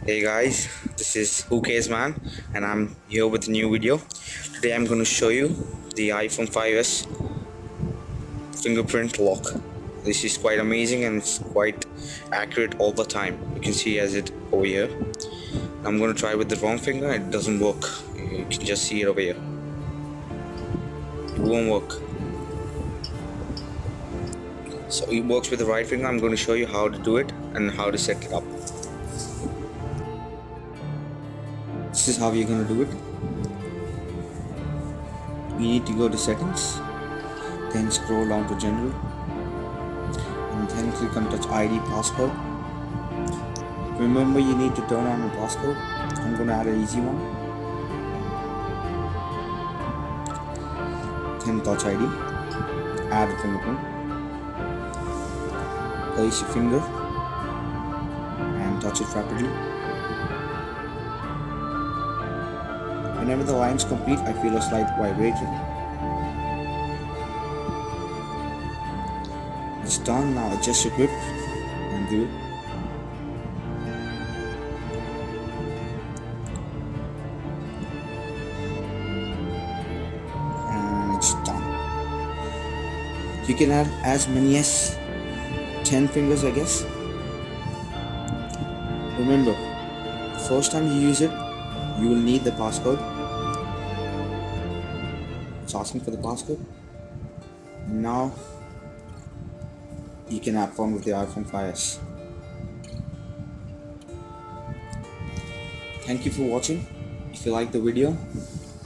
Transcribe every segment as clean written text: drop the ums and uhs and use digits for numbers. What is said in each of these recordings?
Hey guys, this is WhoCaresMan and I'm here with a new video. Today I'm going to show you the iPhone 5s fingerprint lock. This is quite amazing and it's quite accurate all the time. You can see as it over here. I'm going to try with the wrong finger, it doesn't work. You can just see it over here. It won't work. So it works with the right finger. I'm going to show you how to do it and how to set it up. This is how you're going to do it. You need to go to settings, then scroll down to general, and then click on touch ID passcode. Remember, you need to turn on the passcode. I'm going to add an easy one. Then touch ID, add a fingerprint, place your finger and touch it rapidly. Whenever the line is complete, I feel a slight vibration. It's done. Now adjust your grip and do it. And it's done. You can add as many as 10 fingers, I guess. Remember, the first time you use it, you will need the passcode. It's asking for the passcode. Now you can have fun with the iPhone 5s. Thank you for watching. If you liked the video,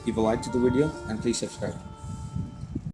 give a like to the video and please subscribe.